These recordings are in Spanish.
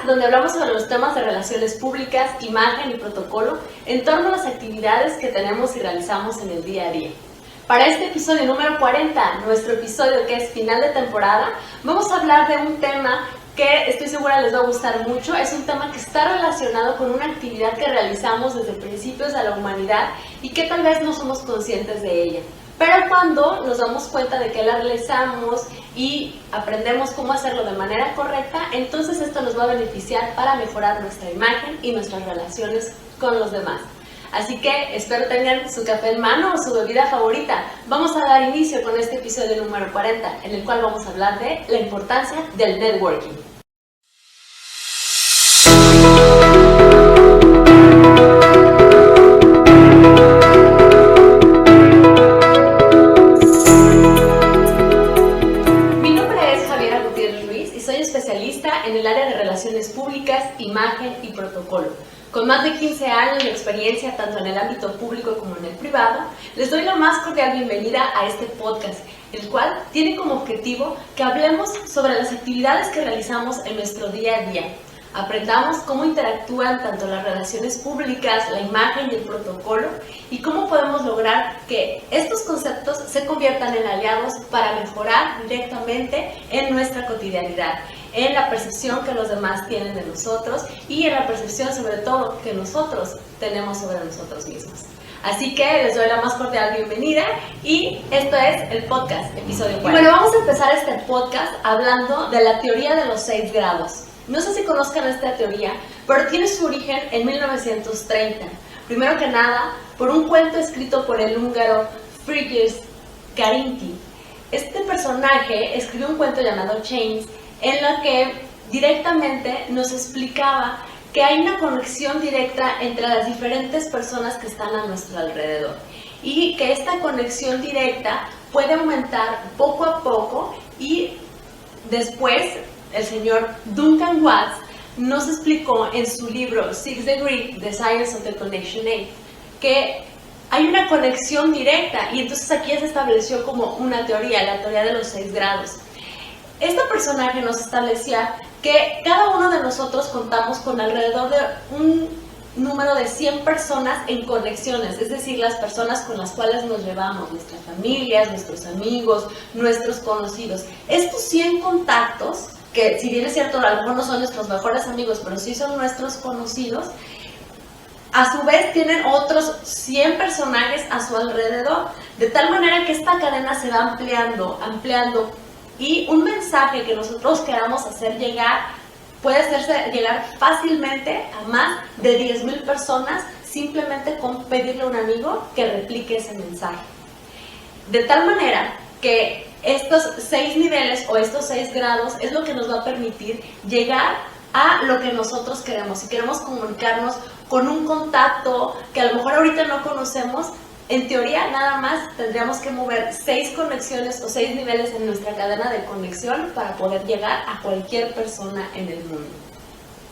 donde hablamos sobre los temas de relaciones públicas, imagen y protocolo en torno a las actividades que tenemos y realizamos en el día a día. Para este episodio número 40, nuestro episodio que es final de temporada, vamos a hablar de un tema que estoy segura les va a gustar mucho. Es un tema que está relacionado con una actividad que realizamos desde principios de la humanidad y que tal vez no somos conscientes de ella. Pero cuando nos damos cuenta de que la realizamos y aprendemos cómo hacerlo de manera correcta, entonces esto nos va a beneficiar para mejorar nuestra imagen y nuestras relaciones con los demás. Así que espero tengan su café en mano o su bebida favorita. Vamos a dar inicio con este episodio número 40, en el cual vamos a hablar de la importancia del networking. En el área de relaciones públicas, imagen y protocolo. Con más de 15 años de experiencia tanto en el ámbito público como en el privado, les doy la más cordial bienvenida a este podcast, el cual tiene como objetivo que hablemos sobre las actividades que realizamos en nuestro día a día. Aprendamos cómo interactúan tanto las relaciones públicas, la imagen y el protocolo, y cómo podemos lograr que estos conceptos se conviertan en aliados para mejorar directamente en nuestra cotidianidad, en la percepción que los demás tienen de nosotros y en la percepción sobre todo que nosotros tenemos sobre nosotros mismos. Así que les doy la más cordial bienvenida y esto es el podcast, episodio 40. Y bueno, vamos a empezar este podcast hablando de la teoría de los 6 grados. No sé si conozcan esta teoría, pero tiene su origen en 1930. Primero que nada, por un cuento escrito por el húngaro Frigyes Karinthy. Este personaje escribió un cuento llamado Chains, en la que directamente nos explicaba que hay una conexión directa entre las diferentes personas que están a nuestro alrededor y que esta conexión directa puede aumentar poco a poco, y después el señor Duncan Watts nos explicó en su libro Sixth Degree, The Science of the Connection Aid, que hay una conexión directa, y entonces aquí se estableció como una teoría, la teoría de los 6 grados. Este personaje nos establecía que cada uno de nosotros contamos con alrededor de un número de 100 personas en conexiones, es decir, las personas con las cuales nos llevamos, nuestras familias, nuestros amigos, nuestros conocidos. Estos 100 contactos, que si bien es cierto, a lo mejor no son nuestros mejores amigos, pero sí son nuestros conocidos, a su vez tienen otros 100 personajes a su alrededor, de tal manera que esta cadena se va ampliando, y un mensaje que nosotros queramos hacer llegar puede hacerse llegar fácilmente a más de 10,000 personas simplemente con pedirle a un amigo que replique ese mensaje. De tal manera que estos 6 niveles o estos 6 grados es lo que nos va a permitir llegar a lo que nosotros queremos. Si queremos comunicarnos con un contacto que a lo mejor ahorita no conocemos, en teoría nada más tendríamos que mover 6 conexiones o 6 niveles en nuestra cadena de conexión para poder llegar a cualquier persona en el mundo.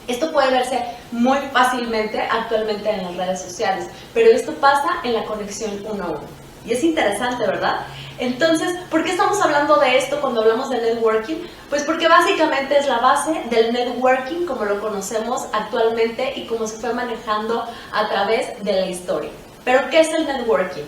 Esto puede verse muy fácilmente actualmente en las redes sociales, pero esto pasa en la conexión uno a uno. Y es interesante, ¿verdad? Entonces, ¿por qué estamos hablando de esto cuando hablamos de networking? Pues porque básicamente es la base del networking como lo conocemos actualmente y como se fue manejando a través de la historia. ¿Pero qué es el networking?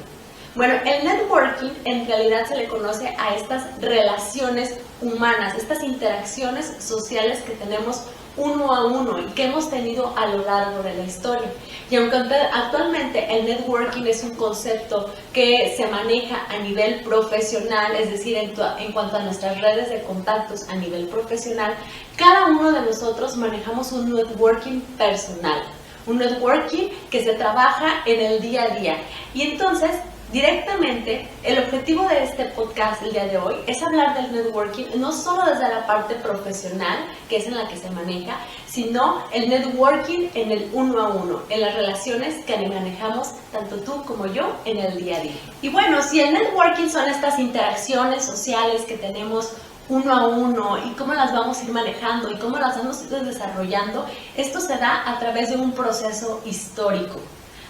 Bueno, el networking en realidad se le conoce a estas relaciones humanas, estas interacciones sociales que tenemos uno a uno y que hemos tenido a lo largo de la historia. Y aunque actualmente el networking es un concepto que se maneja a nivel profesional, es decir, en cuanto a nuestras redes de contactos a nivel profesional, cada uno de nosotros manejamos un networking personal, un networking que se trabaja en el día a día. Y entonces, directamente, el objetivo de este podcast el día de hoy es hablar del networking no solo desde la parte profesional, que es en la que se maneja, sino el networking en el uno a uno, en las relaciones que manejamos tanto tú como yo en el día a día. Y bueno, si el networking son estas interacciones sociales que tenemos uno a uno y cómo las vamos a ir manejando y cómo las vamos a ir desarrollando, esto se da a través de un proceso histórico.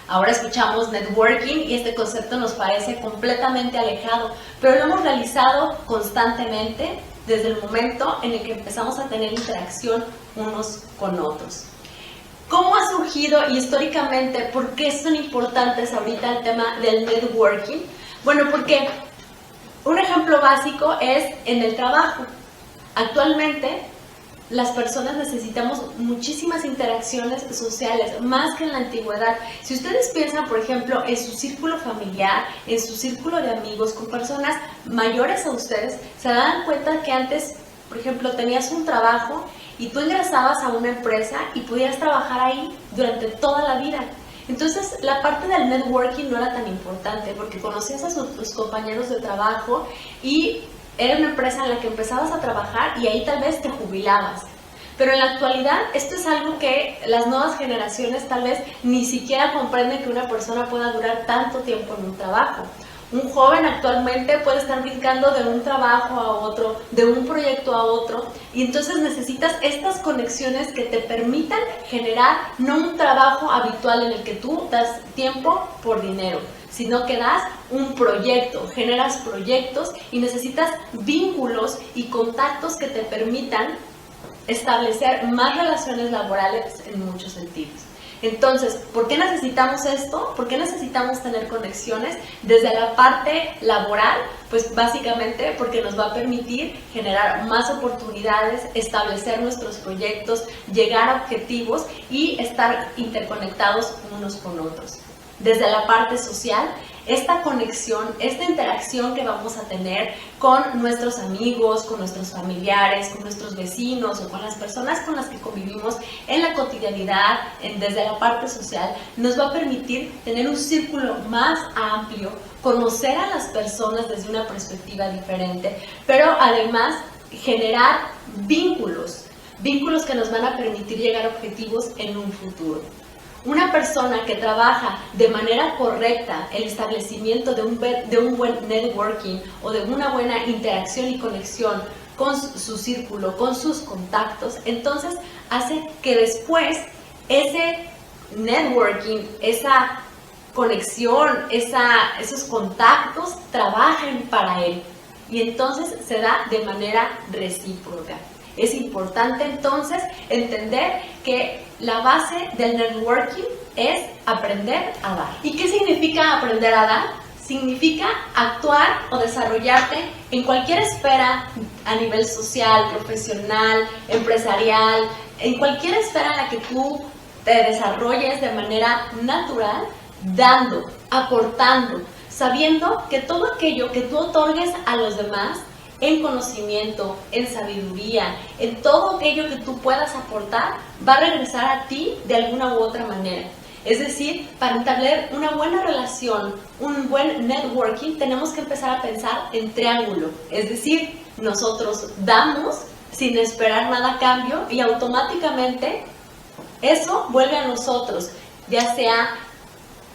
Ahora escuchamos networking y este concepto nos parece completamente alejado, pero lo hemos realizado constantemente desde el momento en el que empezamos a tener interacción unos con otros. ¿Cómo ha surgido y históricamente por qué son importantes ahorita el tema del networking? Bueno, porque un ejemplo básico es en el trabajo. Actualmente las personas necesitamos muchísimas interacciones sociales, más que en la antigüedad. Si ustedes piensan, por ejemplo, en su círculo familiar, en su círculo de amigos, con personas mayores a ustedes, se dan cuenta que antes, por ejemplo, tenías un trabajo y tú ingresabas a una empresa y podías trabajar ahí durante toda la vida. Entonces, la parte del networking no era tan importante porque conocías a tus compañeros de trabajo y era una empresa en la que empezabas a trabajar y ahí tal vez te jubilabas. Pero en la actualidad esto es algo que las nuevas generaciones tal vez ni siquiera comprenden, que una persona pueda durar tanto tiempo en un trabajo. Un joven actualmente puede estar brincando de un trabajo a otro, de un proyecto a otro, y entonces necesitas estas conexiones que te permitan generar no un trabajo habitual en el que tú das tiempo por dinero, sino que das un proyecto, generas proyectos y necesitas vínculos y contactos que te permitan establecer más relaciones laborales en muchos sentidos. Entonces, ¿por qué necesitamos esto? ¿Por qué necesitamos tener conexiones? Desde la parte laboral, pues básicamente porque nos va a permitir generar más oportunidades, establecer nuestros proyectos, llegar a objetivos y estar interconectados unos con otros. Desde la parte social, esta conexión, esta interacción que vamos a tener con nuestros amigos, con nuestros familiares, con nuestros vecinos o con las personas con las que convivimos en la cotidianidad, desde la parte social, nos va a permitir tener un círculo más amplio, conocer a las personas desde una perspectiva diferente, pero además generar vínculos que nos van a permitir llegar a objetivos en un futuro. Una persona que trabaja de manera correcta el establecimiento de un buen networking o de una buena interacción y conexión con su círculo, con sus contactos, entonces hace que después ese networking, esa conexión, esos contactos trabajen para él y entonces se da de manera recíproca. Es importante entonces entender que la base del networking es aprender a dar. ¿Y qué significa aprender a dar? Significa actuar o desarrollarte en cualquier esfera a nivel social, profesional, empresarial, en cualquier esfera en la que tú te desarrolles de manera natural, dando, aportando, sabiendo que todo aquello que tú otorgues a los demás en conocimiento, en sabiduría, en todo aquello que tú puedas aportar, va a regresar a ti de alguna u otra manera. Es decir, para establecer una buena relación, un buen networking, tenemos que empezar a pensar en triángulo. Es decir, nosotros damos sin esperar nada a cambio y automáticamente eso vuelve a nosotros, ya sea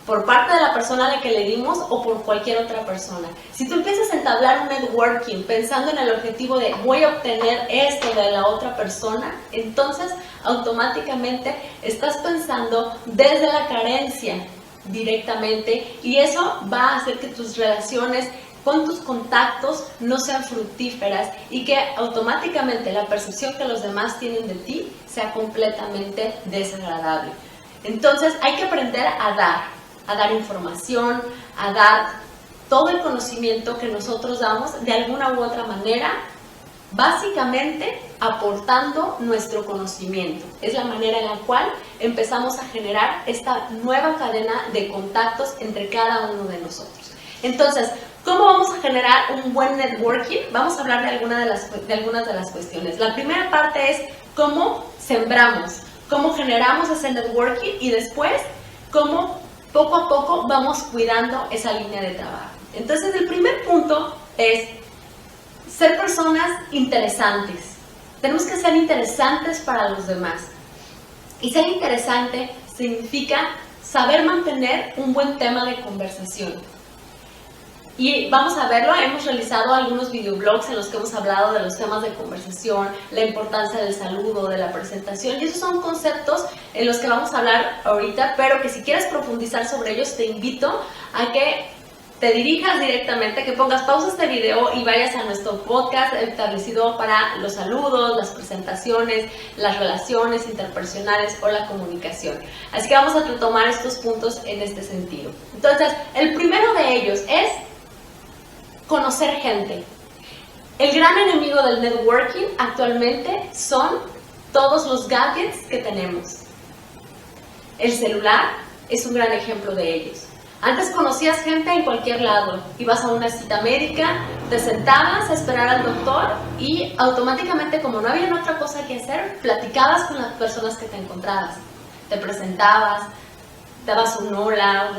por parte de la persona a la que le dimos o por cualquier otra persona. Si tú empiezas a entablar un networking pensando en el objetivo de voy a obtener esto de la otra persona, entonces automáticamente estás pensando desde la carencia directamente y eso va a hacer que tus relaciones con tus contactos no sean fructíferas y que automáticamente la percepción que los demás tienen de ti sea completamente desagradable. Entonces hay que aprender a dar información, a dar todo el conocimiento que nosotros damos de alguna u otra manera, básicamente aportando nuestro conocimiento. Es la manera en la cual empezamos a generar esta nueva cadena de contactos entre cada uno de nosotros. Entonces, ¿cómo vamos a generar un buen networking? Vamos a hablar de algunas de las cuestiones. La primera parte es cómo sembramos, cómo generamos ese networking y después cómo poco a poco vamos cuidando esa línea de trabajo. Entonces, el primer punto es ser personas interesantes. Tenemos que ser interesantes para los demás. Y ser interesante significa saber mantener un buen tema de conversación. Y vamos a verlo, hemos realizado algunos videoblogs en los que hemos hablado de los temas de conversación, la importancia del saludo, de la presentación, y esos son conceptos en los que vamos a hablar ahorita, pero que si quieres profundizar sobre ellos te invito a que te dirijas directamente, que pongas pausa a este video y vayas a nuestro podcast establecido para los saludos, las presentaciones, las relaciones interpersonales o la comunicación. Así que vamos a retomar estos puntos en este sentido. Entonces, el primero de ellos es conocer gente. El gran enemigo del networking actualmente son todos los gadgets que tenemos. El celular es un gran ejemplo de ellos. Antes conocías gente en cualquier lado, ibas a una cita médica, te sentabas a esperar al doctor y automáticamente, como no había otra cosa que hacer, platicabas con las personas que te encontrabas. Te presentabas, dabas un hola,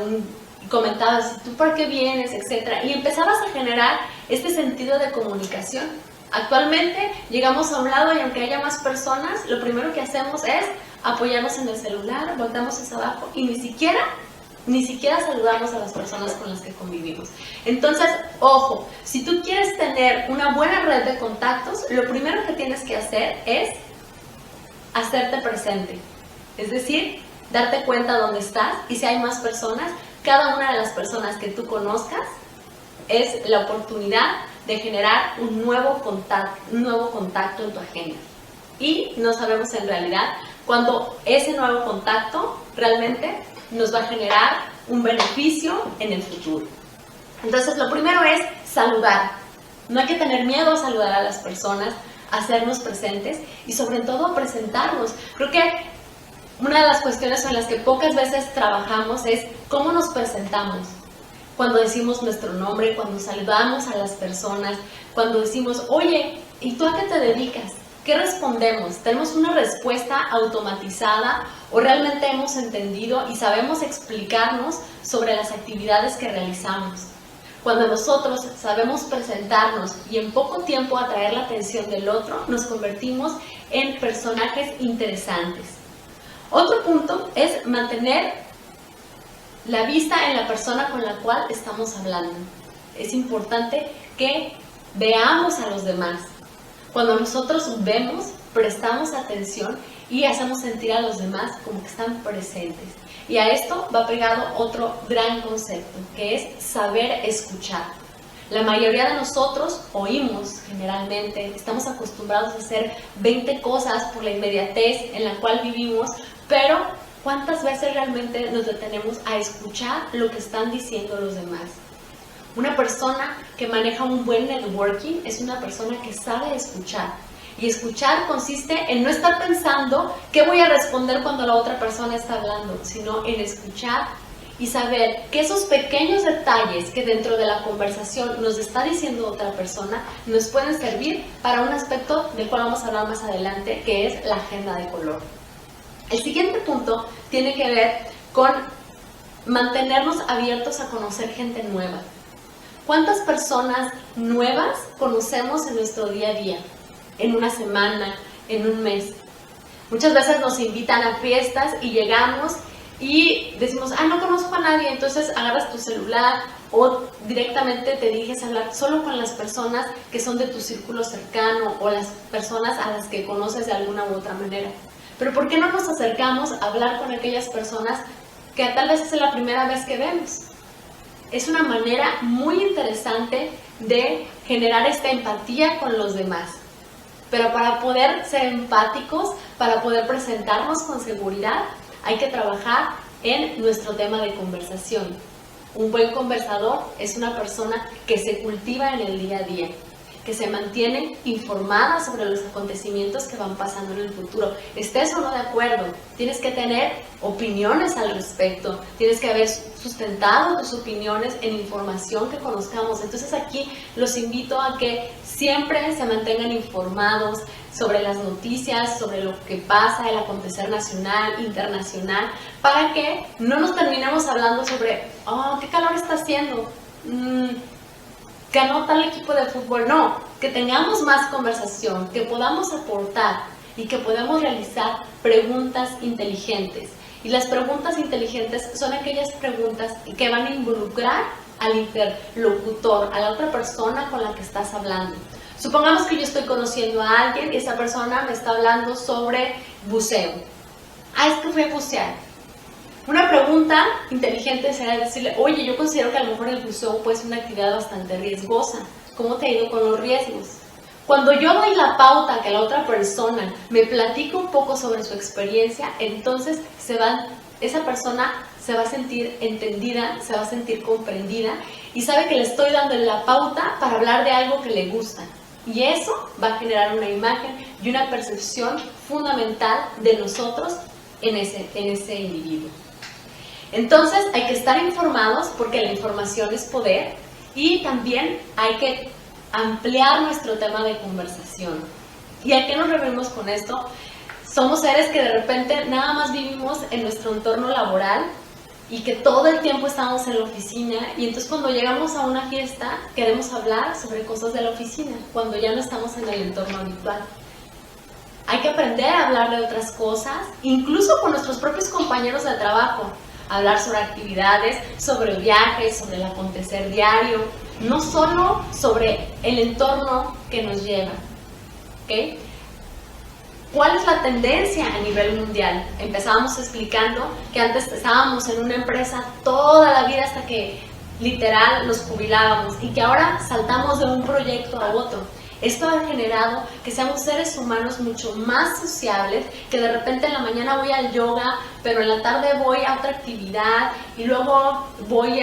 comentabas tú por qué vienes, etc. Y empezabas a generar este sentido de comunicación. Actualmente llegamos a un lado y aunque haya más personas, lo primero que hacemos es apoyarnos en el celular, volteamos hacia abajo y ni siquiera saludamos a las personas con las que convivimos. Entonces, ojo, si tú quieres tener una buena red de contactos, lo primero que tienes que hacer es hacerte presente. Es decir, darte cuenta dónde estás y si hay más personas, cada una de las personas que tú conozcas es la oportunidad de generar un nuevo contacto en tu agenda. Y no sabemos en realidad cuándo ese nuevo contacto realmente nos va a generar un beneficio en el futuro. Entonces, lo primero es saludar. No hay que tener miedo a saludar a las personas, a hacernos presentes y sobre todo a presentarnos. Creo que una de las cuestiones en las que pocas veces trabajamos es cómo nos presentamos. Cuando decimos nuestro nombre, cuando saludamos a las personas, cuando decimos, oye, ¿y tú a qué te dedicas? ¿Qué respondemos? ¿Tenemos una respuesta automatizada o realmente hemos entendido y sabemos explicarnos sobre las actividades que realizamos? Cuando nosotros sabemos presentarnos y en poco tiempo atraer la atención del otro, nos convertimos en personajes interesantes. Otro punto es mantener la vista en la persona con la cual estamos hablando. Es importante que veamos a los demás. Cuando nosotros vemos, prestamos atención y hacemos sentir a los demás como que están presentes. Y a esto va pegado otro gran concepto, que es saber escuchar. La mayoría de nosotros oímos generalmente, estamos acostumbrados a hacer 20 cosas por la inmediatez en la cual vivimos, pero ¿cuántas veces realmente nos detenemos a escuchar lo que están diciendo los demás? Una persona que maneja un buen networking es una persona que sabe escuchar. Y escuchar consiste en no estar pensando qué voy a responder cuando la otra persona está hablando, sino en escuchar y saber que esos pequeños detalles que dentro de la conversación nos está diciendo otra persona nos pueden servir para un aspecto del cual vamos a hablar más adelante, que es la agenda de color. El siguiente punto tiene que ver con mantenernos abiertos a conocer gente nueva. ¿Cuántas personas nuevas conocemos en nuestro día a día? En una semana, en un mes. Muchas veces nos invitan a fiestas y llegamos y decimos, no conozco a nadie, entonces agarras tu celular o directamente te diriges a hablar solo con las personas que son de tu círculo cercano o las personas a las que conoces de alguna u otra manera. Pero ¿por qué no nos acercamos a hablar con aquellas personas que tal vez es la primera vez que vemos? Es una manera muy interesante de generar esta empatía con los demás. Pero para poder ser empáticos, para poder presentarnos con seguridad, hay que trabajar en nuestro tema de conversación. Un buen conversador es una persona que se cultiva en el día a día, que se mantiene informada sobre los acontecimientos que van pasando en el futuro. Estés o no de acuerdo, tienes que tener opiniones al respecto, tienes que haber sustentado tus opiniones en información que conozcamos. Entonces aquí los invito a que siempre se mantengan informados sobre las noticias, sobre lo que pasa, el acontecer nacional, internacional, para que no nos terminemos hablando sobre, qué calor está haciendo, ganó tal equipo de fútbol. No, que tengamos más conversación, que podamos aportar y que podamos realizar preguntas inteligentes. Y las preguntas inteligentes son aquellas preguntas que van a involucrar al interlocutor, a la otra persona con la que estás hablando. Supongamos que yo estoy conociendo a alguien y esa persona me está hablando sobre buceo. Es que fui a bucear. Una pregunta inteligente será decirle, oye, yo considero que a lo mejor el buceo puede ser una actividad bastante riesgosa. ¿Cómo te ha ido con los riesgos? Cuando yo doy la pauta que la otra persona me platica un poco sobre su experiencia, entonces esa persona se va a sentir entendida, se va a sentir comprendida y sabe que le estoy dando la pauta para hablar de algo que le gusta. Y eso va a generar una imagen y una percepción fundamental de nosotros en ese individuo. Entonces hay que estar informados porque la información es poder y también hay que ampliar nuestro tema de conversación. ¿Y a qué nos referimos con esto? Somos seres que de repente nada más vivimos en nuestro entorno laboral y que todo el tiempo estamos en la oficina y entonces cuando llegamos a una fiesta queremos hablar sobre cosas de la oficina cuando ya no estamos en el entorno habitual. Hay que aprender a hablar de otras cosas, incluso con nuestros propios compañeros de trabajo, hablar sobre actividades, sobre viajes, sobre el acontecer diario, no solo sobre el entorno que nos lleva. ¿Okay? ¿Cuál es la tendencia a nivel mundial? Empezábamos explicando que antes estábamos en una empresa toda la vida hasta que literal nos jubilábamos y que ahora saltamos de un proyecto a otro. Esto ha generado que seamos seres humanos mucho más sociables, que de repente en la mañana voy al yoga, pero en la tarde voy a otra actividad y luego voy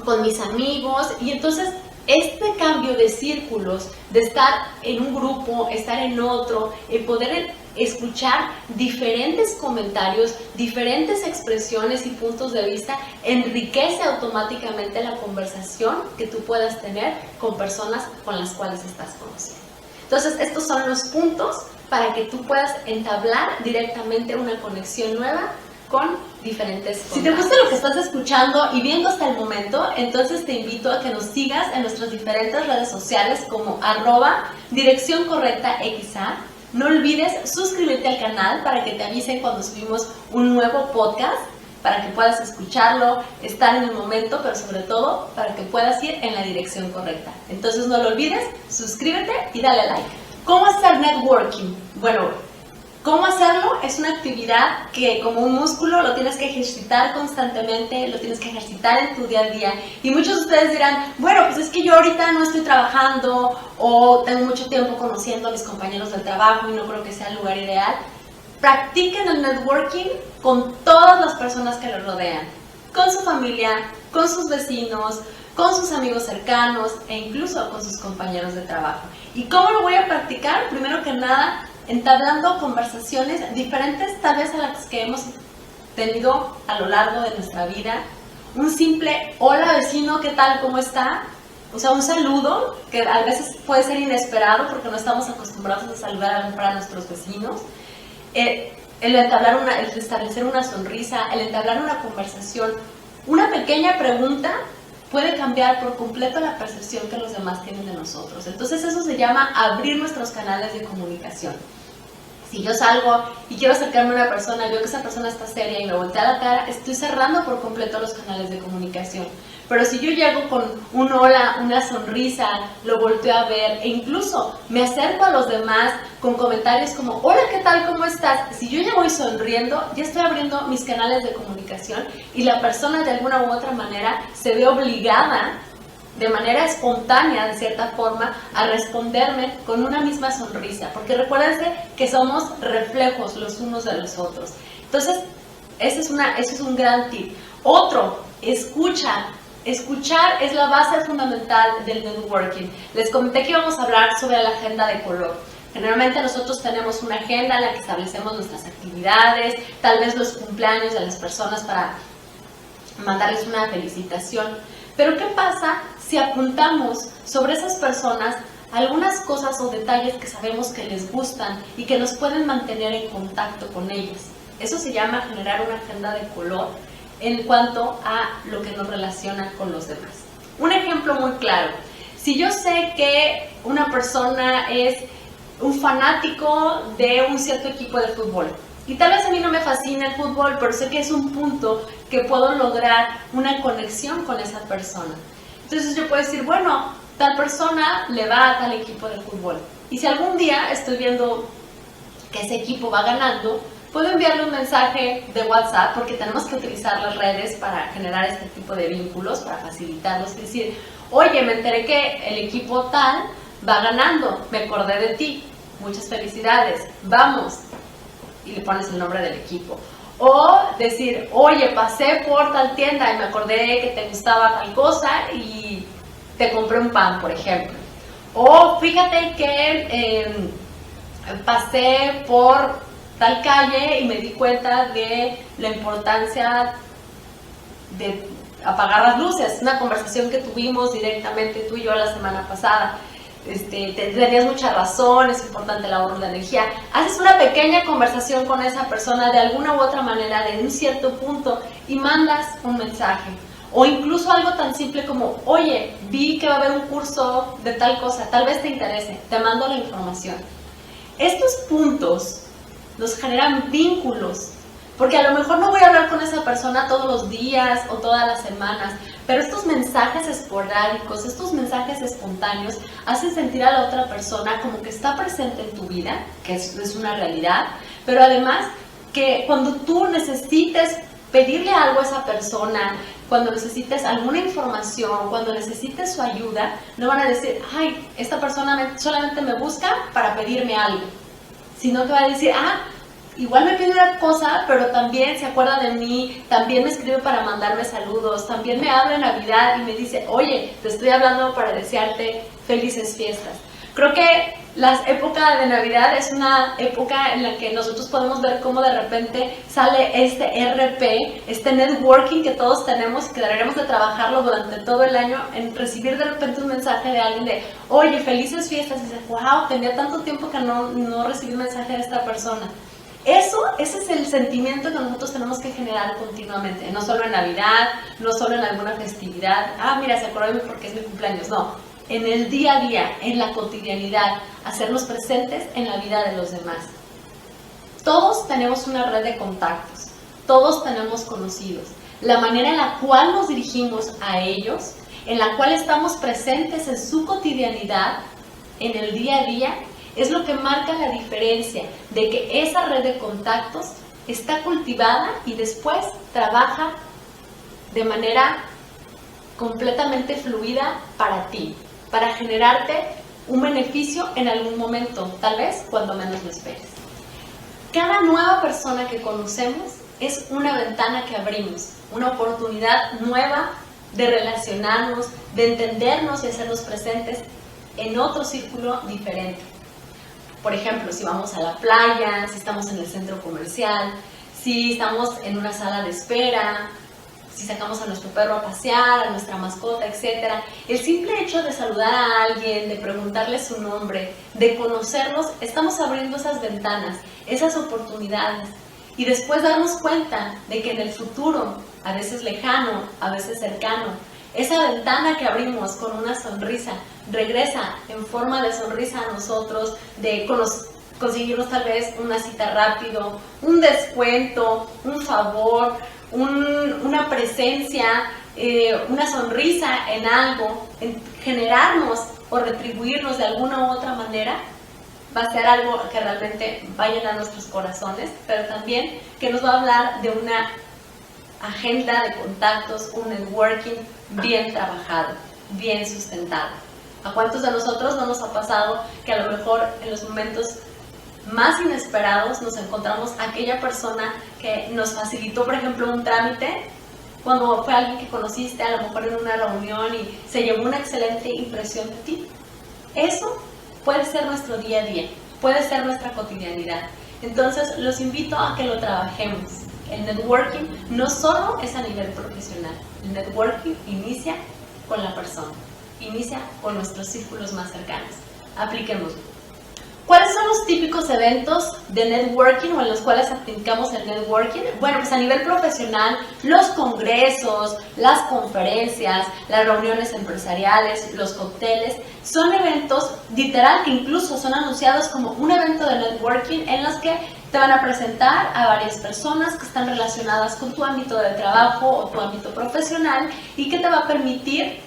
con mis amigos y entonces este cambio de círculos, de estar en un grupo, estar en otro, poder escuchar diferentes comentarios, diferentes expresiones y puntos de vista, enriquece automáticamente la conversación que tú puedas tener con personas con las cuales estás conociendo. Entonces, estos son los puntos para que tú puedas entablar directamente una conexión nueva con diferentes cosas. Si te gusta lo que estás escuchando y viendo hasta el momento, entonces te invito a que nos sigas en nuestras diferentes redes sociales como @direccioncorrectaXA. No olvides suscribirte al canal para que te avisen cuando subimos un nuevo podcast, para que puedas escucharlo, estar en el momento, pero sobre todo para que puedas ir en la dirección correcta. Entonces no lo olvides, suscríbete y dale like. ¿Cómo hacer networking? Bueno, ¿cómo hacerlo? Es una actividad que como un músculo lo tienes que ejercitar constantemente, lo tienes que ejercitar en tu día a día. Y muchos de ustedes dirán, bueno, pues es que yo ahorita no estoy trabajando o tengo mucho tiempo conociendo a mis compañeros del trabajo y no creo que sea el lugar ideal. Practiquen el networking con todas las personas que los rodean, con su familia, con sus vecinos, con sus amigos cercanos e incluso con sus compañeros de trabajo. ¿Y cómo lo voy a practicar? Primero que nada, entablando conversaciones diferentes tal vez a las que hemos tenido a lo largo de nuestra vida. Un simple hola vecino, ¿qué tal? ¿Cómo está? O sea, un saludo que a veces puede ser inesperado porque no estamos acostumbrados a saludar a nuestros vecinos. El establecer una sonrisa, el entablar una conversación, una pequeña pregunta puede cambiar por completo la percepción que los demás tienen de nosotros. Entonces eso se llama abrir nuestros canales de comunicación. Si yo salgo y quiero acercarme a una persona, veo que esa persona está seria y me voltea la cara, estoy cerrando por completo los canales de comunicación. Pero si yo llego con un hola, una sonrisa, lo volteo a ver e incluso me acerco a los demás con comentarios como hola, ¿qué tal? ¿Cómo estás? Si yo ya voy sonriendo, ya estoy abriendo mis canales de comunicación y la persona de alguna u otra manera se ve obligada de manera espontánea, de cierta forma, a responderme con una misma sonrisa, porque recuérdense que somos reflejos los unos de los otros. Entonces, ese es un gran tip. Otro, escucha. Escuchar es la base fundamental del networking. Les comenté que íbamos a hablar sobre la agenda de color. Generalmente nosotros tenemos una agenda en la que establecemos nuestras actividades, tal vez los cumpleaños de las personas para mandarles una felicitación. Pero ¿qué pasa si apuntamos sobre esas personas algunas cosas o detalles que sabemos que les gustan y que nos pueden mantener en contacto con ellas? Eso se llama generar una agenda de color en cuanto a lo que nos relaciona con los demás. Un ejemplo muy claro, si yo sé que una persona es un fanático de un cierto equipo de fútbol, y tal vez a mí no me fascina el fútbol, pero sé que es un punto que puedo lograr una conexión con esa persona. Entonces yo puedo decir, bueno, tal persona le va a tal equipo de fútbol. Y si algún día estoy viendo que ese equipo va ganando, puedo enviarle un mensaje de WhatsApp, porque tenemos que utilizar las redes para generar este tipo de vínculos, para facilitarlos, y decir, oye, me enteré que el equipo tal va ganando, me acordé de ti, muchas felicidades, vamos, y le pones el nombre del equipo. O decir, oye, pasé por tal tienda y me acordé que te gustaba tal cosa y te compré un pan, por ejemplo. O fíjate que pasé por tal calle y me di cuenta de la importancia de apagar las luces. Una conversación que tuvimos directamente tú y yo la semana pasada. Tenías mucha razón, es importante el ahorro de energía. Haces una pequeña conversación con esa persona de alguna u otra manera, de un cierto punto, y mandas un mensaje. O incluso algo tan simple como, oye, vi que va a haber un curso de tal cosa, tal vez te interese, te mando la información. Estos puntos nos generan vínculos, porque a lo mejor no voy a hablar con esa persona todos los días o todas las semanas, pero estos mensajes esporádicos, estos mensajes espontáneos, hacen sentir a la otra persona como que está presente en tu vida, que es una realidad, pero además que cuando tú necesites pedirle algo a esa persona, cuando necesites alguna información, cuando necesites su ayuda, no van a decir, ay, esta persona solamente me busca para pedirme algo, sino que va a decir, igual me pide una cosa, pero también se acuerda de mí, también me escribe para mandarme saludos, también me habla en Navidad y me dice, oye, te estoy hablando para desearte felices fiestas. Creo que la época de Navidad es una época en la que nosotros podemos ver cómo de repente sale este RP, este networking que todos tenemos y que deberíamos de trabajarlo durante todo el año, en recibir de repente un mensaje de alguien de, oye, felices fiestas, y dices, wow, tenía tanto tiempo que no recibí un mensaje de esta persona. Ese es el sentimiento que nosotros tenemos que generar continuamente, no solo en Navidad, no solo en alguna festividad, mira, se acordó de mí porque es mi cumpleaños, no, en el día a día, en la cotidianidad, hacernos presentes en la vida de los demás. Todos tenemos una red de contactos, todos tenemos conocidos, la manera en la cual nos dirigimos a ellos, en la cual estamos presentes en su cotidianidad, en el día a día, es lo que marca la diferencia de que esa red de contactos está cultivada y después trabaja de manera completamente fluida para ti, para generarte un beneficio en algún momento, tal vez cuando menos lo esperes. Cada nueva persona que conocemos es una ventana que abrimos, una oportunidad nueva de relacionarnos, de entendernos y hacernos presentes en otro círculo diferente. Por ejemplo, si vamos a la playa, si estamos en el centro comercial, si estamos en una sala de espera, si sacamos a nuestro perro a pasear, a nuestra mascota, etc. El simple hecho de saludar a alguien, de preguntarle su nombre, de conocerlos, estamos abriendo esas ventanas, esas oportunidades. Y después darnos cuenta de que en el futuro, a veces lejano, a veces cercano, esa ventana que abrimos con una sonrisa regresa en forma de sonrisa a nosotros, de conseguirnos tal vez una cita rápido, un descuento, un favor, una presencia, una sonrisa en algo, en generarnos o retribuirnos de alguna u otra manera, va a ser algo que realmente va a llenar nuestros corazones, pero también que nos va a hablar de una agenda de contactos, un networking bien trabajado, bien sustentado. ¿A cuántos de nosotros no nos ha pasado que a lo mejor en los momentos más inesperados nos encontramos a aquella persona que nos facilitó, por ejemplo, un trámite, cuando fue alguien que conociste a lo mejor en una reunión y se llevó una excelente impresión de ti? Eso puede ser nuestro día a día, puede ser nuestra cotidianidad. Entonces los invito a que lo trabajemos. El networking no solo es a nivel profesional, el networking inicia con la persona, inicia con nuestros círculos más cercanos. Apliquémoslo. ¿Cuáles son los típicos eventos de networking o en los cuales aplicamos el networking? Bueno, pues a nivel profesional, los congresos, las conferencias, las reuniones empresariales, los cócteles, son eventos literal que incluso son anunciados como un evento de networking en los que te van a presentar a varias personas que están relacionadas con tu ámbito de trabajo o tu ámbito profesional y que te va a permitir,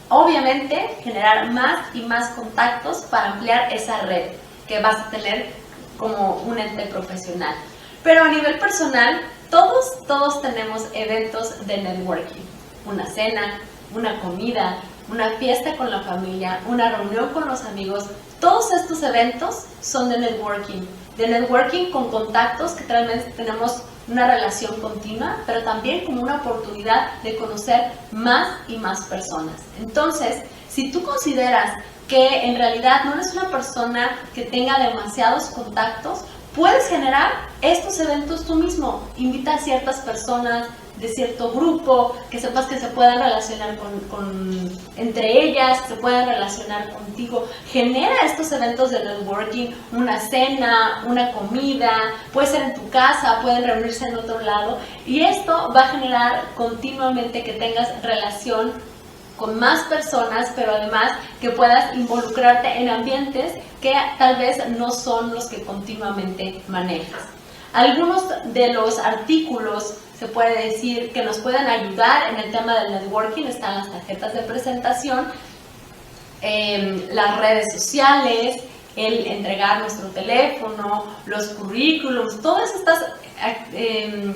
obviamente, generar más y más contactos para ampliar esa red que vas a tener como un ente profesional. Pero a nivel personal, todos tenemos eventos de networking. Una cena, una comida, una fiesta con la familia, una reunión con los amigos. Todos estos eventos son de networking con contactos que realmente tenemos una relación continua, pero también como una oportunidad de conocer más y más personas. Entonces, si tú consideras que en realidad no eres una persona que tenga demasiados contactos, puedes generar estos eventos tú mismo. Invita a ciertas personas de cierto grupo, que sepas que se puedan relacionar entre ellas, se puedan relacionar contigo. Genera estos eventos de networking, una cena, una comida, puede ser en tu casa, pueden reunirse en otro lado, y esto va a generar continuamente que tengas relación con más personas, pero además que puedas involucrarte en ambientes que tal vez no son los que continuamente manejas. Algunos de los artículos, se puede decir, que nos pueden ayudar en el tema del networking están las tarjetas de presentación, las redes sociales, el entregar nuestro teléfono, los currículums, todas estas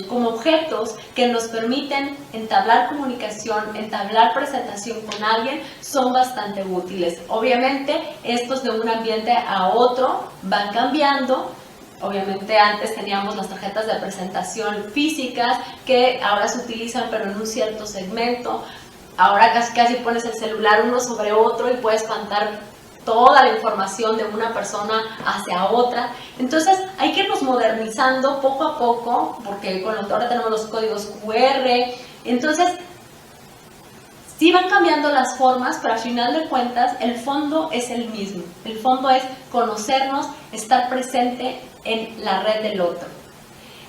como objetos que nos permiten entablar comunicación, entablar presentación con alguien, son bastante útiles. Obviamente, estos de un ambiente a otro van cambiando. Obviamente antes teníamos las tarjetas de presentación físicas que ahora se utilizan pero en un cierto segmento. Ahora casi pones el celular uno sobre otro y puedes plantar toda la información de una persona hacia otra. Entonces hay que irnos modernizando poco a poco, porque ahora tenemos los códigos QR. Entonces sí van cambiando las formas, pero al final de cuentas el fondo es el mismo. El fondo es conocernos, estar presente en la red del otro.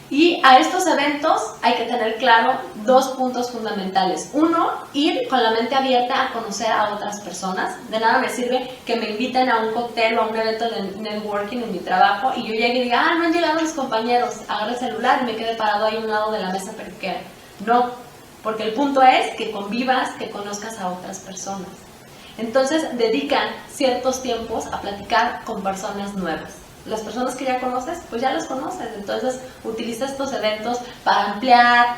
Y a estos eventos hay que tener claro dos puntos fundamentales. Uno, ir con la mente abierta a conocer a otras personas. De nada me sirve que me inviten a un cóctel o a un evento de networking en mi trabajo y yo llegue y diga, no han llegado mis compañeros, agarre el celular y me quede parado ahí a un lado de la mesa periquera. No, porque el punto es que convivas, que conozcas a otras personas. Entonces dedican ciertos tiempos a platicar con personas nuevas. Las personas que ya conoces, pues ya las conoces. Entonces utiliza estos eventos para ampliar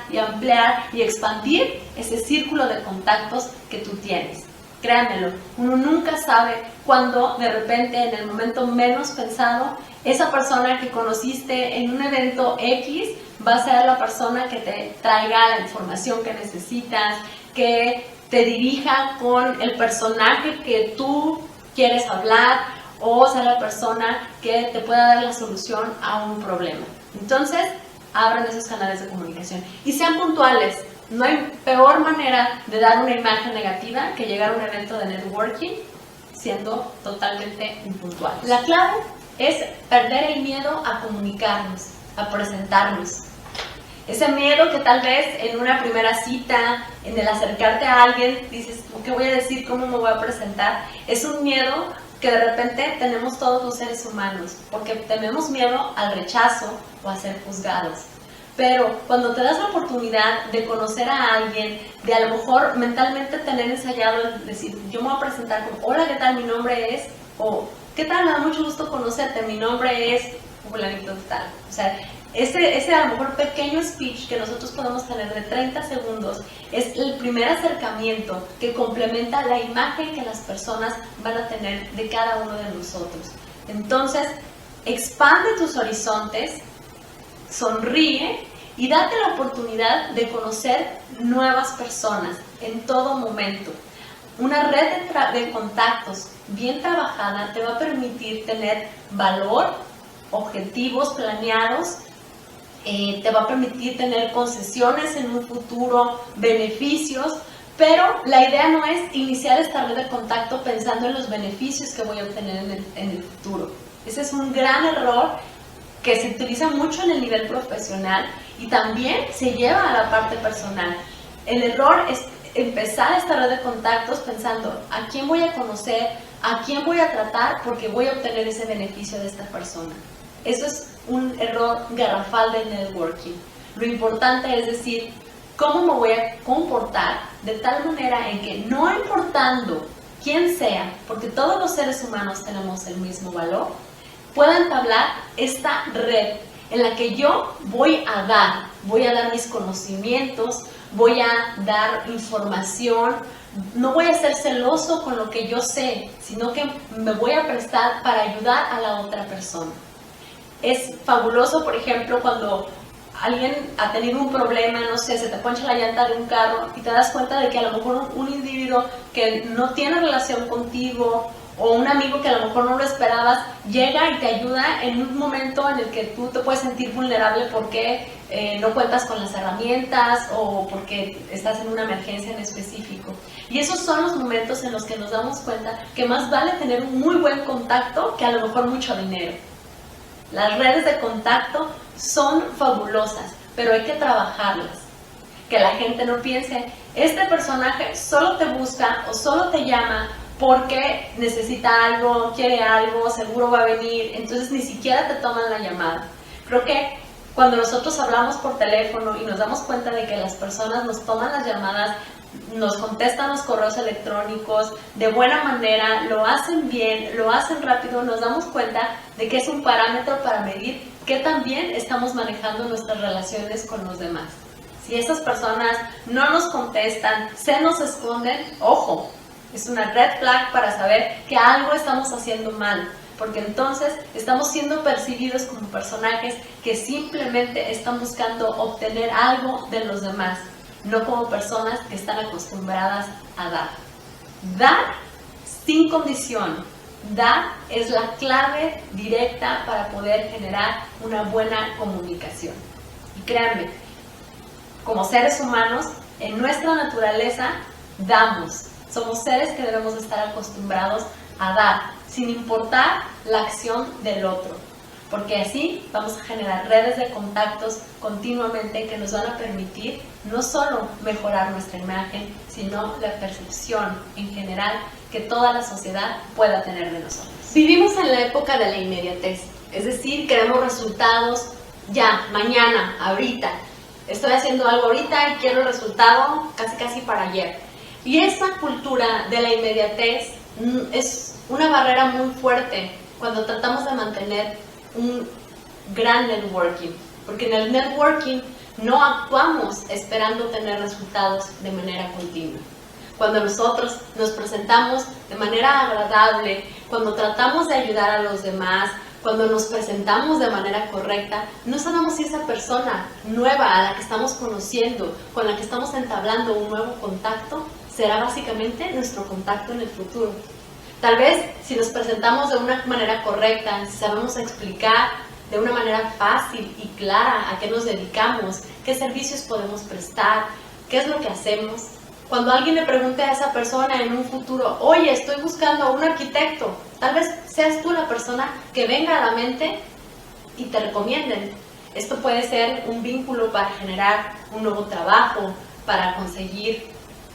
y expandir ese círculo de contactos que tú tienes. Créanmelo, uno nunca sabe cuándo de repente, en el momento menos pensado, esa persona que conociste en un evento X va a ser la persona que te traiga la información que necesitas, que te dirija con el personaje que tú quieres hablar, o sea la persona que te pueda dar la solución a un problema. Entonces, abran esos canales de comunicación y sean puntuales. No hay peor manera de dar una imagen negativa que llegar a un evento de networking siendo totalmente impuntual. La clave es perder el miedo a comunicarnos, a presentarnos. Ese miedo que tal vez en una primera cita, en el acercarte a alguien, dices, ¿qué voy a decir? ¿Cómo me voy a presentar? Es un miedo que de repente tenemos todos los seres humanos, porque tenemos miedo al rechazo o a ser juzgados. Pero cuando te das la oportunidad de conocer a alguien, de a lo mejor mentalmente tener ensayado el decir, yo me voy a presentar como, hola, ¿qué tal? Mi nombre es, o ¿qué tal? Me da mucho gusto conocerte, mi nombre es, fulanito tal. O sea, ese a lo mejor pequeño speech que nosotros podemos tener de 30 segundos es el primer acercamiento que complementa la imagen que las personas van a tener de cada uno de nosotros. Entonces, expande tus horizontes, sonríe y date la oportunidad de conocer nuevas personas en todo momento. Una red de contactos bien trabajada te va a permitir tener valor, objetivos planeados, te va a permitir tener concesiones en un futuro, beneficios, pero la idea no es iniciar esta red de contacto pensando en los beneficios que voy a obtener en el futuro. Ese es un gran error que se utiliza mucho en el nivel profesional y también se lleva a la parte personal. El error es empezar esta red de contactos pensando a quién voy a conocer, a quién voy a tratar porque voy a obtener ese beneficio de esta persona. Eso es un error garrafal del networking. Lo importante es decir, ¿cómo me voy a comportar de tal manera en que no importando quién sea, porque todos los seres humanos tenemos el mismo valor, pueda entablar esta red en la que yo voy a dar mis conocimientos, voy a dar información, no voy a ser celoso con lo que yo sé, sino que me voy a prestar para ayudar a la otra persona. Es fabuloso, por ejemplo, cuando alguien ha tenido un problema, no sé, se te poncha la llanta de un carro y te das cuenta de que a lo mejor un individuo que no tiene relación contigo o un amigo que a lo mejor no lo esperabas, llega y te ayuda en un momento en el que tú te puedes sentir vulnerable porque no cuentas con las herramientas o porque estás en una emergencia en específico. Y esos son los momentos en los que nos damos cuenta que más vale tener un muy buen contacto que a lo mejor mucho dinero. Las redes de contacto son fabulosas, pero hay que trabajarlas. Que la gente no piense, este personaje solo te busca o solo te llama porque necesita algo, quiere algo, seguro va a venir, entonces ni siquiera te toman la llamada. Creo que cuando nosotros hablamos por teléfono y nos damos cuenta de que las personas nos toman las llamadas, nos contestan los correos electrónicos de buena manera, lo hacen bien, lo hacen rápido, nos damos cuenta de que es un parámetro para medir que también estamos manejando nuestras relaciones con los demás. Si esas personas no nos contestan, se nos esconden, ojo, es una red flag para saber que algo estamos haciendo mal, porque entonces estamos siendo percibidos como personajes que simplemente están buscando obtener algo de los demás, no como personas que están acostumbradas a dar. Dar sin condición. Dar es la clave directa para poder generar una buena comunicación. Y créanme, como seres humanos, en nuestra naturaleza damos. Somos seres que debemos estar acostumbrados a dar, sin importar la acción del otro. Porque así vamos a generar redes de contactos continuamente que nos van a permitir no solo mejorar nuestra imagen, sino la percepción en general que toda la sociedad pueda tener de nosotros. Vivimos en la época de la inmediatez, es decir, queremos resultados ya, mañana, ahorita. Estoy haciendo algo ahorita y quiero el resultado casi para ayer. Y esa cultura de la inmediatez es una barrera muy fuerte cuando tratamos de mantener un gran networking, porque en el networking no actuamos esperando tener resultados de manera continua. Cuando nosotros nos presentamos de manera agradable, cuando tratamos de ayudar a los demás, cuando nos presentamos de manera correcta, no sabemos si esa persona nueva a la que estamos conociendo, con la que estamos entablando un nuevo contacto, será básicamente nuestro contacto en el futuro. Tal vez si nos presentamos de una manera correcta, si sabemos explicar de una manera fácil y clara a qué nos dedicamos, qué servicios podemos prestar, qué es lo que hacemos. Cuando alguien le pregunte a esa persona en un futuro, oye, estoy buscando a un arquitecto, tal vez seas tú la persona que venga a la mente y te recomienden. Esto puede ser un vínculo para generar un nuevo trabajo, para conseguir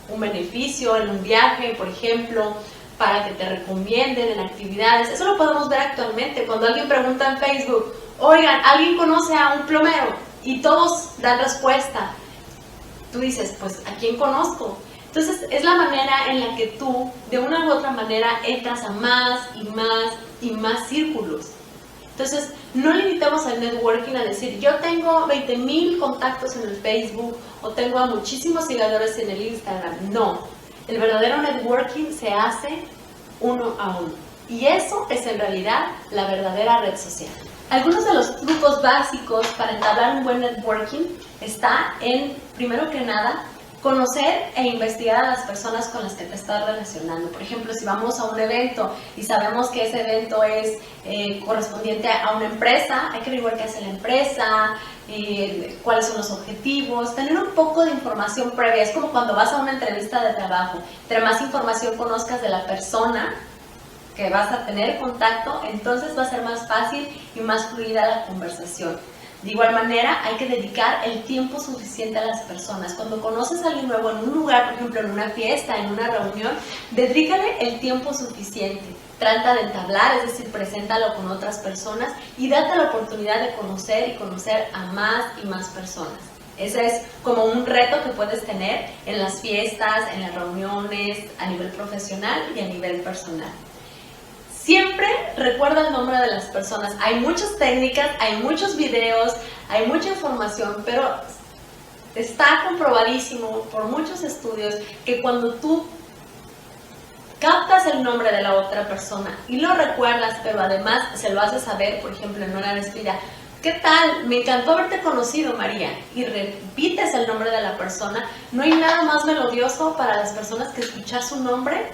un beneficio en un viaje, por ejemplo, para que te recomienden en actividades. Eso lo podemos ver actualmente. Cuando alguien pregunta en Facebook, oigan, ¿alguien conoce a un plomero? Y todos dan respuesta. Tú dices, pues, ¿a quién conozco? Entonces, es la manera en la que tú, de una u otra manera, entras a más y más y más círculos. Entonces, no limitamos al networking a decir, yo tengo 20,000 contactos en el Facebook o tengo a muchísimos seguidores en el Instagram. No, el verdadero networking se hace uno a uno. Y eso es en realidad la verdadera red social. Algunos de los trucos básicos para entablar un buen networking está en, primero que nada, conocer e investigar a las personas con las que te estás relacionando. Por ejemplo, si vamos a un evento y sabemos que ese evento es correspondiente a una empresa, hay que averiguar qué hace la empresa, cuáles son los objetivos, tener un poco de información previa. Es como cuando vas a una entrevista de trabajo. Entre más información conozcas de la persona que vas a tener contacto, entonces va a ser más fácil y más fluida la conversación. De igual manera, hay que dedicar el tiempo suficiente a las personas. Cuando conoces a alguien nuevo en un lugar, por ejemplo, en una fiesta, en una reunión, dedícale el tiempo suficiente. Trata de entablar, es decir, preséntalo con otras personas y date la oportunidad de conocer y conocer a más y más personas. Ese es como un reto que puedes tener en las fiestas, en las reuniones, a nivel profesional y a nivel personal. Siempre recuerda el nombre de las personas. Hay muchas técnicas, hay muchos videos, hay mucha información, pero está comprobadísimo por muchos estudios que cuando tú captas el nombre de la otra persona y lo recuerdas, pero además se lo haces saber, por ejemplo, en una despedida, ¿qué tal? Me encantó haberte conocido, María, y repites el nombre de la persona. No hay nada más melodioso para las personas que escuchar su nombre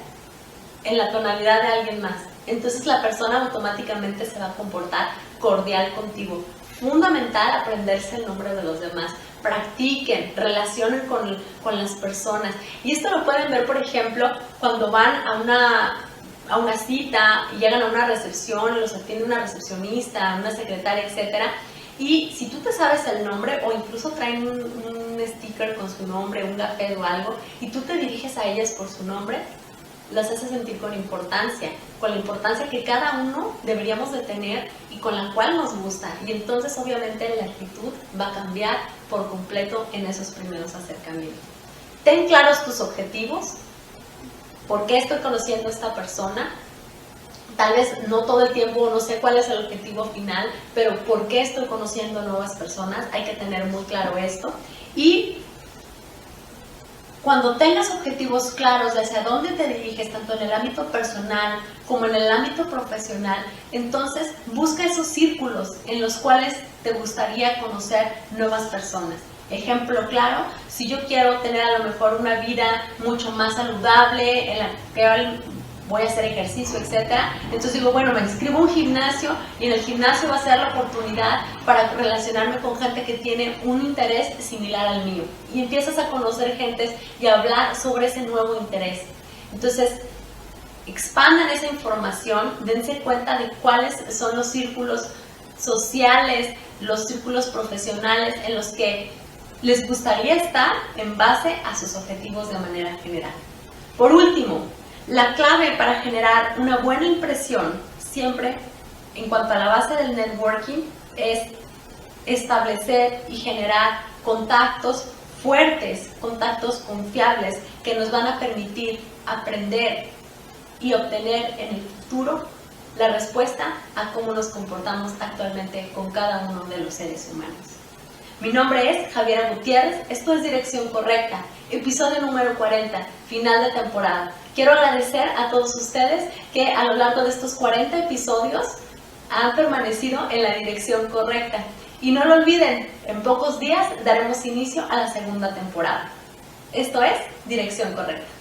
en la tonalidad de alguien más. Entonces la persona automáticamente se va a comportar cordial contigo. Fundamental aprenderse el nombre de los demás. Practiquen, relacionen con las personas. Y esto lo pueden ver, por ejemplo, cuando van a una cita y llegan a una recepción, los atiende una recepcionista, una secretaria, etc. Y si tú te sabes el nombre o incluso traen un sticker con su nombre, un gafete o algo, y tú te diriges a ellas por su nombre, las hace sentir con la importancia que cada uno deberíamos de tener y con la cual nos gusta. Y entonces obviamente la actitud va a cambiar por completo en esos primeros acercamientos. Ten claros tus objetivos. ¿Por qué estoy conociendo a esta persona? Tal vez no todo el tiempo, no sé cuál es el objetivo final, pero ¿por qué estoy conociendo nuevas personas? Hay que tener muy claro esto. Y cuando tengas objetivos claros de hacia dónde te diriges, tanto en el ámbito personal como en el ámbito profesional, entonces busca esos círculos en los cuales te gustaría conocer nuevas personas. Ejemplo claro, si yo quiero tener a lo mejor una vida mucho más saludable, en la que voy a hacer ejercicio, etc. Entonces digo, bueno, me inscribo a un gimnasio y en el gimnasio va a ser la oportunidad para relacionarme con gente que tiene un interés similar al mío. Y empiezas a conocer gentes y a hablar sobre ese nuevo interés. Entonces, expandan esa información, dense cuenta de cuáles son los círculos sociales, los círculos profesionales en los que les gustaría estar en base a sus objetivos de manera general. Por último, la clave para generar una buena impresión siempre en cuanto a la base del networking es establecer y generar contactos fuertes, contactos confiables que nos van a permitir aprender y obtener en el futuro la respuesta a cómo nos comportamos actualmente con cada uno de los seres humanos. Mi nombre es Javiera Gutiérrez, esto es Dirección Correcta, episodio número 40, final de temporada. Quiero agradecer a todos ustedes que a lo largo de estos 40 episodios han permanecido en la dirección correcta. Y no lo olviden, en pocos días daremos inicio a la segunda temporada. Esto es Dirección Correcta.